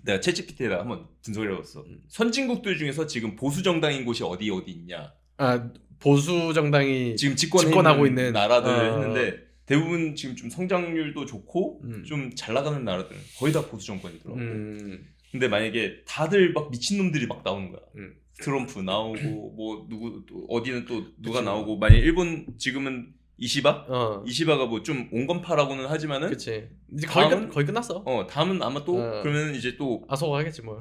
내가 챗GPT에다 한번 분석을 해봤어. 선진국들 중에서 지금 보수 정당인 곳이 어디 있냐. 아 보수 정당이 지금 집권하고 있는 나라들을 했는데 대부분 지금 좀 성장률도 좋고 좀 잘 나가는 나라들은 거의 다 보수 정권이더라고. 근데 만약에 다들 막 미친놈들이 막 나오는 거야. 트럼프 나오고 뭐 누구 또 어디는 또 누가 그치. 나오고 만약 일본 지금은 이시바가 뭐 좀 온건파라고는 하지만은 그치. 이제 다음은 거의 끝났어. 다음은 아마 또 그러면 이제 또 아소가 하겠지 뭐.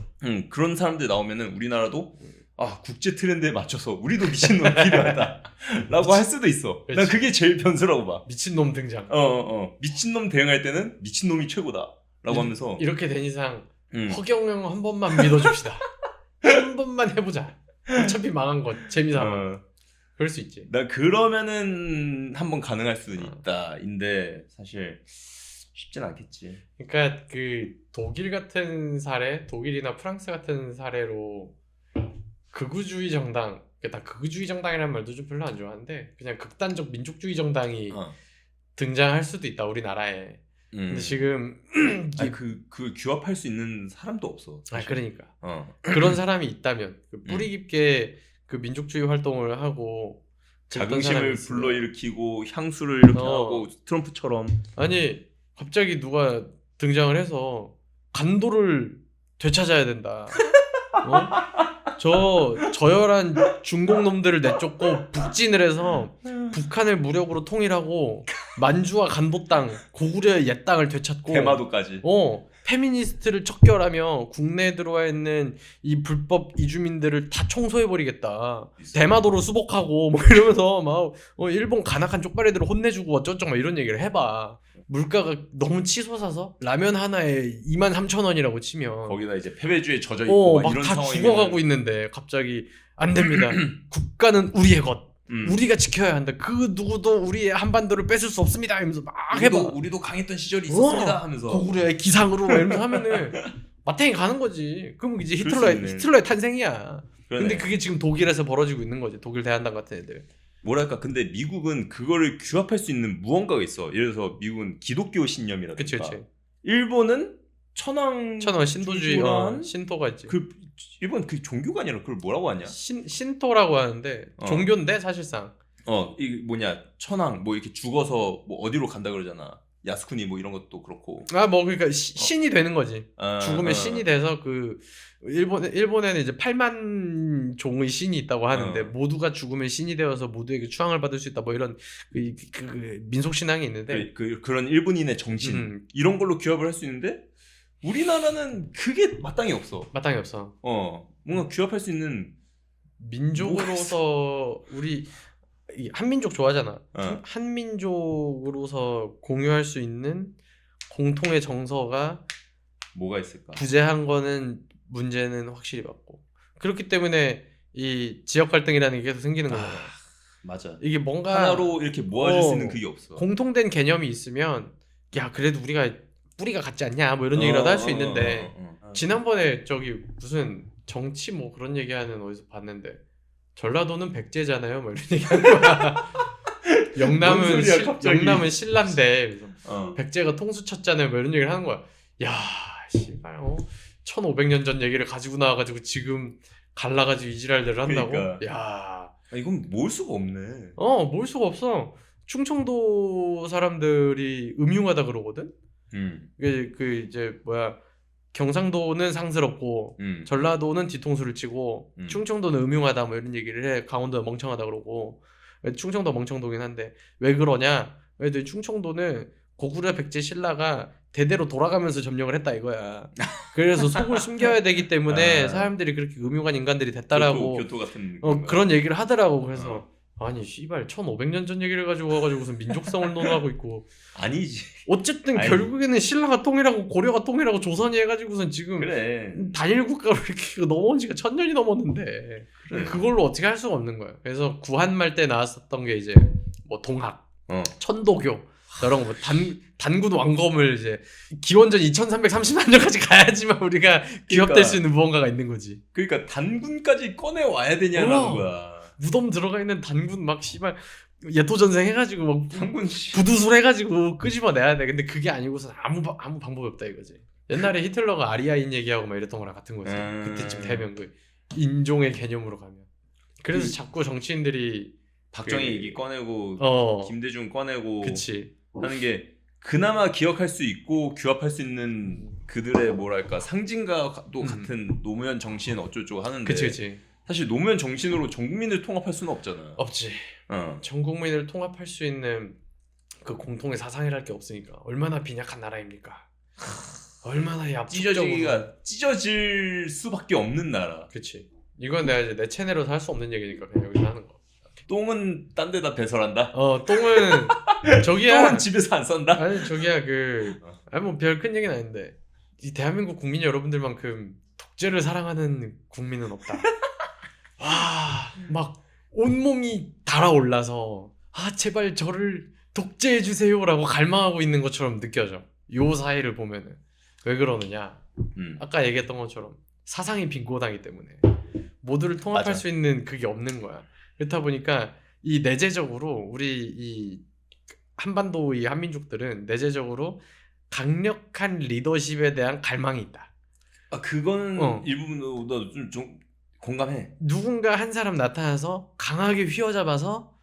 그런 사람들 나오면은 우리나라도 국제 트렌드에 맞춰서 우리도 미친놈 필요하다라고 할 수도 있어. 그치. 난 그게 제일 변수라고 봐. 미친놈 등장. 미친놈 대응할 때는 미친놈이 최고다라고 하면서 이렇게 된 이상 허경영 한 번만 믿어줍시다. 한 번만 해보자. 어차피 망한 것 재미삼아. 그럴 수 있지. 나 그러면은 한번 가능할 수는 있다인데 사실 쉽진 않겠지. 그러니까 그 독일 같은 사례, 독일이나 프랑스 같은 사례로 극우주의 정당, 나 극우주의 정당이라는 말도 좀 별로 안 좋아하는데 그냥 극단적 민족주의 정당이 등장할 수도 있다 우리나라에. 근데 지금 그 규합할 수 있는 사람도 없어. 사실. 그러니까 그런 사람이 있다면 그 뿌리 깊게 그 민족주의 활동을 하고 자긍심을 불러일으키고 향수를 이렇게 하고 트럼프처럼 아니 갑자기 누가 등장을 해서 간도를 되찾아야 된다. 저 저열한 중국 놈들을 내쫓고 북진을 해서 북한을 무력으로 통일하고 만주와 간도 땅 고구려의 옛 땅을 되찾고 대마도까지 페미니스트를 척결하며 국내에 들어와 있는 이 불법 이주민들을 다 청소해버리겠다. 대마도로 수복하고 뭐 이러면서 막 일본 간악한 쪽발이들을 혼내주고 어쩌고 막 이런 얘기를 해봐. 물가가 너무 치솟아서 라면 하나에 23,000원이라고 치면 거기다 이제 패배주에 젖어 있고 막 이런 다 상황이면 죽어가고 있는데 갑자기 안 됩니다. 국가는 우리의 것. 우리가 지켜야 한다. 그 누구도 우리의 한반도를 뺏을 수 없습니다. 이러면서 막 해봐. 우리도 강했던 시절이 있었습니다 하면서 고구려의 기상으로 이러면서 하면은 마탱이 가는 거지. 그럼 이제 히틀러의 탄생이야. 그러네. 근데 그게 지금 독일에서 벌어지고 있는 거지. 독일 대한당 같은 애들. 뭐랄까 근데 미국은 그거를 규합할 수 있는 무언가가 있어. 예를 들어서 미국은 기독교 신념이라든가 그치. 일본은 천황 신도주의 신토가 있지. 일본 그 종교가 아니라 그걸 뭐라고 하냐? 신토라고 하는데 종교인데 사실상 이 천황 뭐 이렇게 죽어서 뭐 어디로 간다 그러잖아. 야스쿠니 뭐 이런 것도 그렇고 뭐 그러니까 신이 되는 거지. 죽으면 신이 돼서 그 일본에는 이제 8만 종의 신이 있다고 하는데 모두가 죽으면 신이 되어서 모두에게 추앙을 받을 수 있다 뭐 이런 그 민속 신앙이 있는데 그런 일본인의 정신 이런 걸로 규합을 할 수 있는데 우리나라는 그게 마땅히 없어. 뭔가 규합할 수 있는 민족으로서 우리 한민족 좋아하잖아. 한민족으로서 공유할 수 있는 공통의 정서가 뭐가 있을까? 부재한 거는 문제는 확실히 맞고 그렇기 때문에 이 지역 갈등이라는 게 계속 생기는 거잖아. 맞아. 이게 뭔가 하나로 이렇게 모아질 수 있는 그게 없어. 공통된 개념이 있으면 그래도 우리가 뿌리가 같지 않냐 뭐 이런 얘기라도 할 수 있는데 지난번에 저기 무슨 정치 뭐 그런 얘기하는 어디서 봤는데 전라도는 백제잖아요 뭐 이런 얘기하는 거야. 영남은 신라인데 백제가 통수 쳤잖아요 뭐 이런 얘기를 하는 거야. 야 씨발 1500년 전 얘기를 가지고 나와가지고 지금 갈라가지고 이지랄들을 한다고? 그러니까. 야 이건 모을 수가 없네. 모을 수가 없어. 충청도 사람들이 음흉하다 그러거든. 그 이제 경상도는 상스럽고 전라도는 뒤통수를 치고 충청도는 음흉하다 뭐 이런 얘기를 해. 강원도는 멍청하다 그러고. 충청도 멍청도긴 한데 왜 그러냐? 왜냐면 충청도는 고구려 백제 신라가 대대로 돌아가면서 점령을 했다 이거야. 그래서 속을 숨겨야 되기 때문에 사람들이 그렇게 음흉한 인간들이 됐다라고 교토 같은 그런 얘기를 하더라고. 그래서 아니 씨발 1500년 전 얘기를 가지고 와가지고 무슨 민족성을 논하고 있고 아니지. 어쨌든 결국에는 신라가 통일하고 고려가 통일하고 조선이 해가지고선 지금 그래. 단일 국가로 이렇게 넘어온 지가 1000년이 넘었는데 그래. 그걸로 어떻게 할 수가 없는 거야. 그래서 구한말 때 나왔었던 게 이제 뭐 동학, 천도교 저런 뭐 단군 왕검을 이제 기원전 2330년까지 가야지만 우리가 기업될 수 있는 무언가가 있는 거지. 그러니까 단군까지 꺼내 와야 되냐라는 거야. 무덤 들어가 있는 단군 막 씨발 예토전생 해가지고 막 단군 부두술 해가지고 끄집어내야 돼. 근데 그게 아니고서 아무 방법이 없다 이거지. 옛날에 히틀러가 아리아인 얘기하고 막 이랬던 거랑 같은 거지. 그때쯤 되면 그 인종의 개념으로 가면. 그래서 자꾸 정치인들이 박정희 얘기 꺼내고 김대중 꺼내고 그치. 하는 게 그나마 기억할 수 있고 규합할 수 있는 그들의 뭐랄까 상징과도 같은 노무현 정신 어쩌고 하는데 그치. 사실 노무현 정신으로 전 국민을 통합할 수는 없잖아. 없지. 전 국민을 통합할 수 있는 그 공통의 사상이랄 게 없으니까 얼마나 빈약한 나라입니까? 얼마나 찢어질 수밖에 없는 나라. 그치. 이건 내가 이제 내 채널에서 할 수 없는 얘기니까 그냥 여기서 하는 거. 똥은 딴 데다 배설한다? 똥은 저기야. 똥은 집에서 안 싼다? 아니 저기야 뭐 별 큰 얘기는 아닌데 이 대한민국 국민 여러분들만큼 독재를 사랑하는 국민은 없다. 막 온몸이 달아올라서 제발 저를 독재해주세요라고 갈망하고 있는 것처럼 느껴져. 요 사이를 보면은. 왜 그러느냐? 아까 얘기했던 것처럼 사상이 빈곤하기 때문에 모두를 통합할 맞아. 수 있는 그게 없는 거야. 그렇다 보니까 이 내재적으로 우리 이 한반도 이 한민족들은 내재적으로 강력한 리더십에 대한 갈망이 있다. 그거는 일부분으로 좀 공감해. 누군가 한 사람 나타나서 강하게 휘어잡아서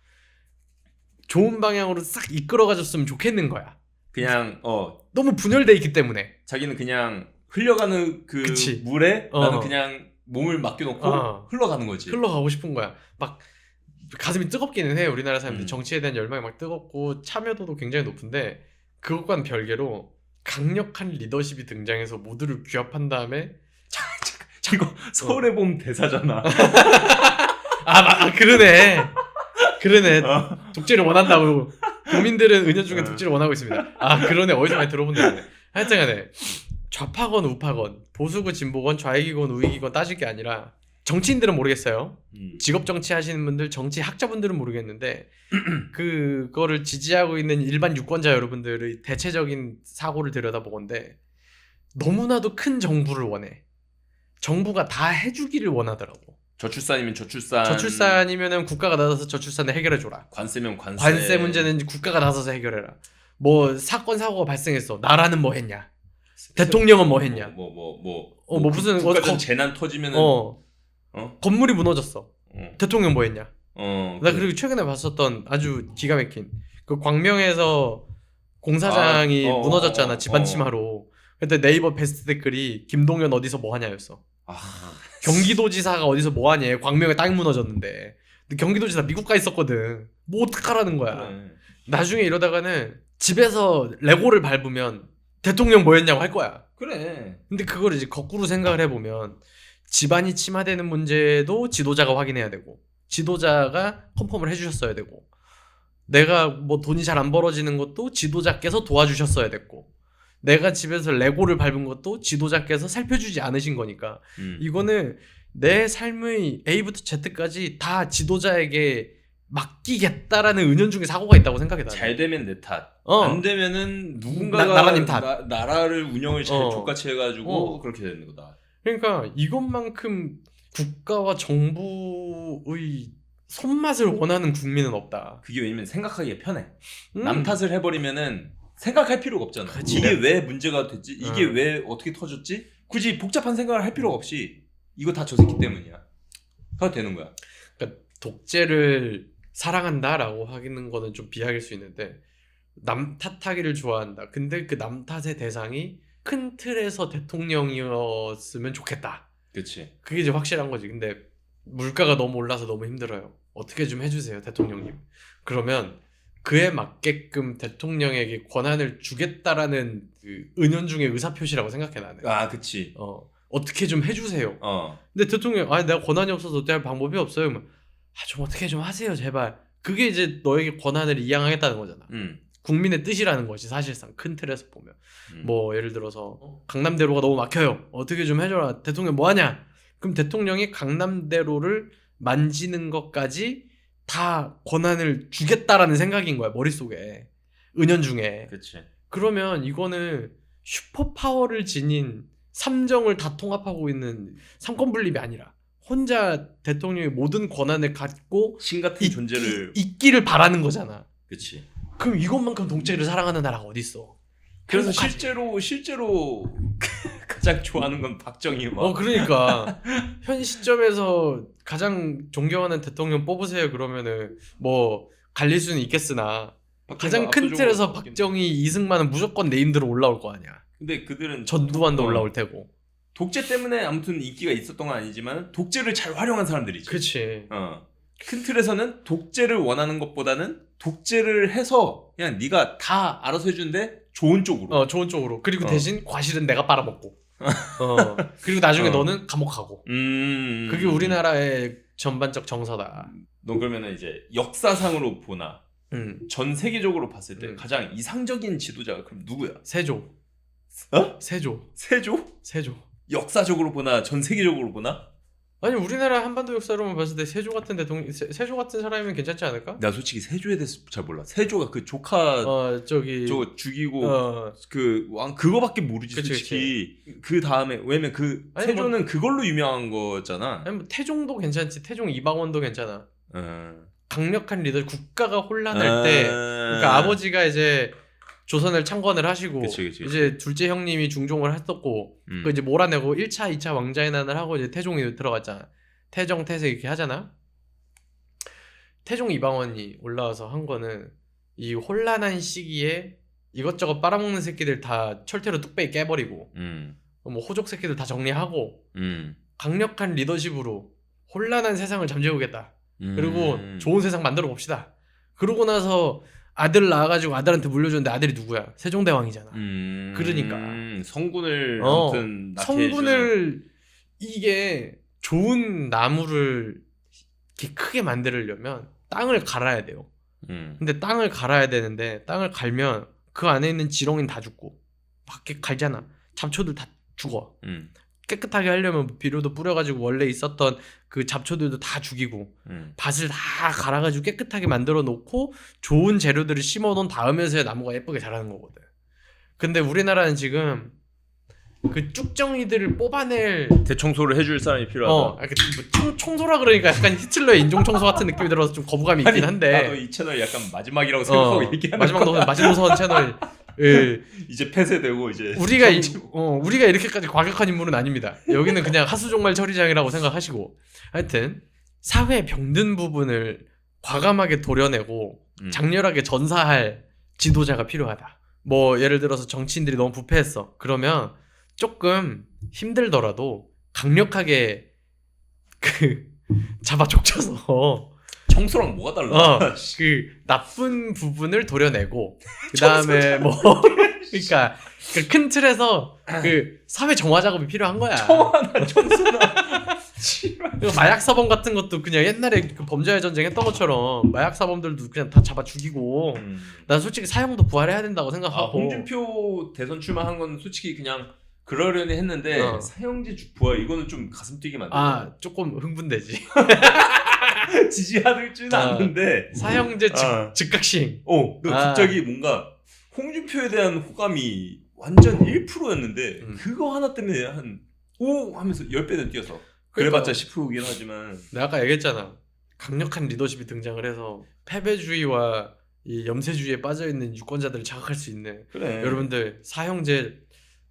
좋은 방향으로 싹 이끌어가줬으면 좋겠는 거야. 그냥 너무 분열돼 있기 때문에 자기는 그냥 흘려가는 그 그치. 물에 나는 그냥 몸을 맡겨놓고 흘러가는 거지. 흘러가고 싶은 거야. 막 가슴이 뜨겁기는 해. 우리나라 사람들이 정치에 대한 열망이 막 뜨겁고 참여도도 굉장히 높은데 그것과는 별개로 강력한 리더십이 등장해서 모두를 규합한 다음에 이거 서울의 봄 대사잖아. 그러네. 독재를 원한다고. 국민들은 은연중에 독재를 원하고 있습니다. 그러네. 어디서 많이 들어본 데네. 하여튼간에 좌파건 우파건 보수건 진보건 좌익이건 우익이건 따질 게 아니라 정치인들은 모르겠어요. 직업 정치 하시는 분들, 정치 학자분들은 모르겠는데 그거를 지지하고 있는 일반 유권자 여러분들의 대체적인 사고를 들여다보건데 너무나도 큰 정부를 원해. 정부가 다 해주기를 원하더라고. 저출산이면 저출산. 저출산이면은 국가가 나서서 저출산을 해결해줘라. 관세면 관세. 관세 문제는 국가가 나서서 해결해라. 뭐 사건 사고가 발생했어. 나라는 뭐 했냐? 대통령은 뭐 했냐? 무슨 국가적 재난 터지면은 건물이 무너졌어. 대통령 뭐 했냐? 나 그리고 최근에 봤었던 아주 기가 막힌 그 광명에서 공사장이 무너졌잖아. 집안 침하로. 근데 네이버 베스트 댓글이 김동연 어디서 뭐 하냐였어. 경기도지사가 어디서 뭐 하냐. 광명에 땅이 무너졌는데. 근데 경기도지사 미국 가 있었거든. 뭐 어떡하라는 거야. 그래. 나중에 이러다가는 집에서 레고를 밟으면 대통령 뭐였냐고 할 거야. 그래. 근데 그걸 이제 거꾸로 생각을 해보면 집안이 침하되는 문제도 지도자가 확인해야 되고 지도자가 컨펌을 해주셨어야 되고 내가 뭐 돈이 잘 안 벌어지는 것도 지도자께서 도와주셨어야 됐고 내가 집에서 레고를 밟은 것도 지도자께서 살펴주지 않으신 거니까 이거는 내 삶의 A부터 Z까지 다 지도자에게 맡기겠다라는 은연중에 사고가 있다고 생각해. 나는. 잘 되면 내 탓. 안 되면은 누군가가 나라님 탓. 나라를 운영을 잘 족같이 해가지고 그렇게 되는 거다. 그러니까 이것만큼 국가와 정부의 손맛을 원하는 국민은 없다. 그게 왜냐면 생각하기가 편해. 남 탓을 해버리면은 생각할 필요가 없잖아. 그치. 이게 왜 문제가 됐지? 이게 왜 어떻게 터졌지? 굳이 복잡한 생각을 할 필요가 없이 이거 다 저 새끼 때문이야. 그래도 되는 거야. 그러니까 독재를 사랑한다라고 하기는 거는 좀 비약일 수 있는데 남 탓하기를 좋아한다. 근데 그 남 탓의 대상이 큰 틀에서 대통령이었으면 좋겠다. 그치. 그게 이제 확실한 거지. 근데 물가가 너무 올라서 너무 힘들어요. 어떻게 좀 해주세요, 대통령님. 그러면 그에 맞게끔 대통령에게 권한을 주겠다라는 그 은연중의 의사표시라고 생각해 나는. 그치. 어떻게 좀 해주세요. 근데 대통령 내가 권한이 없어서 어떻게 할 방법이 없어요. 좀 어떻게 좀 하세요, 제발. 그게 이제 너에게 권한을 이양하겠다는 거잖아. 국민의 뜻이라는 것이 사실상 큰 틀에서 보면 뭐 예를 들어서 강남대로가 너무 막혀요. 어떻게 좀 해줘라. 대통령 뭐하냐? 그럼 대통령이 강남대로를 만지는 것까지 다 권한을 주겠다라는 생각인 거야. 머릿속에. 은연중에. 그치. 그러면 이거는 슈퍼파워를 지닌 삼정을 다 통합하고 있는 삼권분립이 아니라 혼자 대통령이 모든 권한을 갖고 신같은 존재를 있기를 바라는 거잖아. 그치. 그럼 이것만큼 독재를 사랑하는 나라가 어딨어? 그래서 행복하지. 실제로 가장 좋아하는 건 박정희와. 그러니까 현 시점에서 가장 존경하는 대통령 뽑으세요 그러면은 뭐 갈릴 수는 있겠으나 가장 큰 틀에서 박정희, 이승만은 무조건 네임대로 올라올 거 아니야. 근데 그들은 전두환도 올라올 테고. 독재 때문에 아무튼 인기가 있었던 건 아니지만 독재를 잘 활용한 사람들이지. 그렇지. 큰 틀에서는 독재를 원하는 것보다는 독재를 해서 그냥 네가 다 알아서 해주는데 좋은 쪽으로. 좋은 쪽으로. 그리고 대신 과실은 내가 빨아먹고. 그리고 나중에 너는 감옥 가고. 그게 우리나라의 전반적 정서다. 너 그러면은 이제 역사상으로 보나 전 세계적으로 봤을 때 가장 이상적인 지도자가 그럼 누구야? 세조. 세조. 세조? 역사적으로 보나 전 세계적으로 보나? 아니 우리나라 한반도 역사로만 봤을 때 세조 같은 대통령, 세조 같은 사람이면 괜찮지 않을까? 나 솔직히 세조에 대해서 잘 몰라. 세조가 그 조카 저거 죽이고 그 왕 그거밖에 모르지. 그치, 솔직히 그 다음에 왜냐면 그 세조는 그걸로 유명한 거잖아. 아니 뭐 태종도 괜찮지. 태종 이방원도 괜찮아. 강력한 리더, 국가가 혼란할 때 그러니까 아버지가 이제 조선을 창건을 하시고 그치. 이제 둘째 형님이 중종을 했었고 그 이제 몰아내고 1차, 2차 왕자의 난을 하고 이제 태종이 들어갔잖아. 태정, 태세 이렇게 하잖아. 태종 이방원이 올라와서 한 거는 이 혼란한 시기에 이것저것 빨아먹는 새끼들 다 철퇴로 뚝배기 깨버리고 뭐 호족 새끼들 다 정리하고 강력한 리더십으로 혼란한 세상을 잠재우겠다. 그리고 좋은 세상 만들어 봅시다. 그러고 나서 아들 낳아가지고 아들한테 물려줬는데 아들이 누구야? 세종대왕이잖아. 그러니까 성군을 아무튼 성군을 이게 좋은 나무를 이렇게 크게 만들려면 땅을 갈아야 돼요. 근데 땅을 갈아야 되는데 땅을 갈면 그 안에 있는 지렁이는 다 죽고 밖에 갈잖아. 잡초들 다 죽어. 깨끗하게 하려면 비료도 뿌려가지고 원래 있었던 그 잡초들도 다 죽이고 밭을 다 갈아가지고 깨끗하게 만들어 놓고 좋은 재료들을 심어 놓은 다음에서야 나무가 예쁘게 자라는 거거든. 근데 우리나라는 지금 그 쭉정이들을 뽑아낼 대청소를 해줄 사람이 필요하다. 청소라 그러니까 약간 히틀러의 인종 청소 같은 느낌이 들어서 좀 거부감이 있긴 한데. 나도 이 채널 약간 마지막이라고 생각하고 얘기하는 마지막 채널. 이제 폐쇄되고 이제 우리가 이렇게까지 과격한 인물은 아닙니다. 여기는 그냥 하수종말 처리장이라고 생각하시고 하여튼 사회 병든 부분을 과감하게 도려내고 장렬하게 전사할 지도자가 필요하다. 뭐 예를 들어서 정치인들이 너무 부패했어. 그러면 조금 힘들더라도 강력하게 잡아 족쳐서 청소랑 뭐가 달라? 그 나쁜 부분을 도려내고 그다음에 뭐 그러니까 그 큰 틀에서 그 사회 정화 작업이 필요한 거야. 청소나. 마약 사범 같은 것도 그냥 옛날에 그 범죄와의 전쟁 했던 것처럼 마약 사범들도 그냥 다 잡아 죽이고. 난 솔직히 사형도 부활해야 된다고 생각하고. 홍준표 대선 출마한 건 솔직히 그냥 그러려니 했는데 사형제 부활 이거는 좀 가슴 뛰게 만들어. 조금 흥분되지. 지지하지는 않는데 사형제 즉각시행. 갑자기 뭔가 홍준표에 대한 호감이 완전 1%였는데 그거 하나 때문에 한 5 하면서 10배는 뛰어서 그래봤자 10%이긴 하지만 내가 아까 얘기했잖아. 강력한 리더십이 등장을 해서 패배주의와 이 염세주의에 빠져있는 유권자들을 자극할 수 있는. 그래. 여러분들 사형제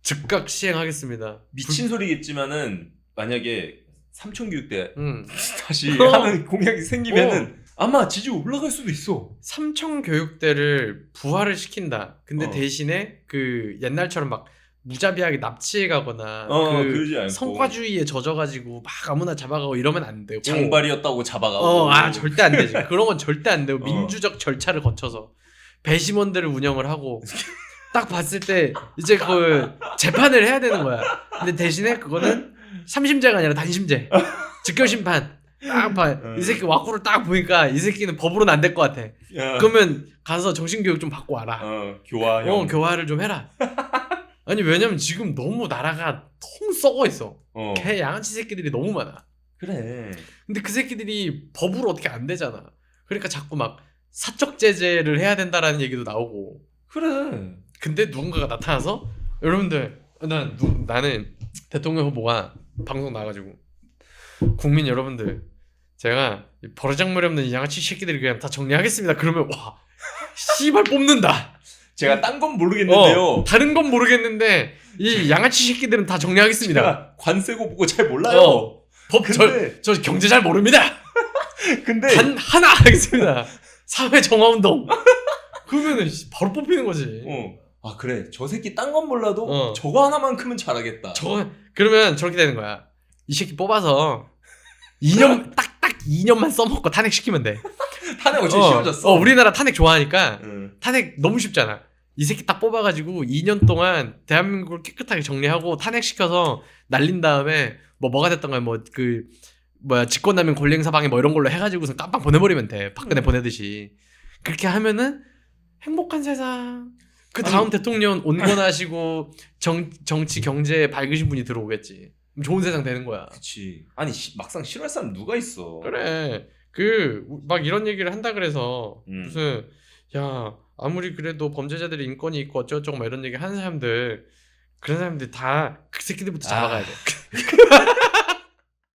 즉각 시행하겠습니다. 미친 소리겠지만은 만약에 삼천교육대 다시 하는 공약이 생기면은 아마 지지율 올라갈 수도 있어. 삼천교육대를 부활을 시킨다. 근데 대신에 그 옛날처럼 막 무자비하게 납치해 가거나 그러지 않고 성과주의에 젖어가지고 막 아무나 잡아가고 이러면 안 되고. 장발이었다고 잡아가고. 절대 안 되지. 그런 건 절대 안 되고 민주적 절차를 거쳐서 배심원들을 운영을 하고 딱 봤을 때 이제 그 재판을 해야 되는 거야. 근데 대신에 그거는 3심제가 아니라 단심제. 직결심판. 딱 봐. 이 새끼 와꾸를 딱 보니까 이 새끼는 법으로는 안 될 것 같아. 그러면 가서 정신교육 좀 받고 와라. 교화. 교화를 좀 해라. 아니 왜냐면 지금 너무 나라가 너무 썩어 있어. 개 양아치 새끼들이 너무 많아. 그래. 근데 그 새끼들이 법으로 어떻게 안 되잖아. 그러니까 자꾸 막 사적 제재를 해야 된다라는 얘기도 나오고. 그래. 근데 누군가가 나타나서 여러분들 나는 대통령 후보가 방송 나가지고 국민 여러분들 제가 버르장머리 없는 이 양아치 새끼들이 그냥 다 정리하겠습니다. 그러면 와 씨발 뽑는다. 제가 딴 건 모르겠는데요. 다른 건 모르겠는데 이 양아치 새끼들은 다 정리하겠습니다. 제가 관세고 보고 잘 몰라요. 저 경제 잘 모릅니다. 근데 하나 하겠습니다. 사회 정화운동. 그러면은 바로 뽑히는 거지. 아 그래 저 새끼 딴 건 몰라도 저거 하나만큼은 잘하겠다. 그러면 저렇게 되는 거야. 이 새끼 뽑아서 2년 딱 2년만 써먹고 탄핵 시키면 돼. 탄핵 очень 쉬워졌어. 우리나라 탄핵 좋아하니까 탄핵 너무 쉽잖아. 이 새끼 딱 뽑아가지고 2년 동안 대한민국을 깨끗하게 정리하고 탄핵 시켜서 날린 다음에 뭐가 됐던 거야 직권남용 권리행사방해 뭐 이런 걸로 해가지고서 깜빵 보내버리면 돼. 박근혜 보내듯이. 그렇게 하면은 행복한 세상. 그 다음 대통령 온건하시고 정치 경제에 밝으신 분이 들어오겠지. 좋은 세상 되는 거야. 그치. 아니 막상 싫어할 사람 누가 있어. 그래. 막 이런 얘기를 한다 그래서 무슨 야 아무리 그래도 범죄자들이 인권이 있고 어쩌고저쩌고 막 이런 얘기 하는 사람들 그런 사람들 다 그 새끼들부터 잡아가야 돼.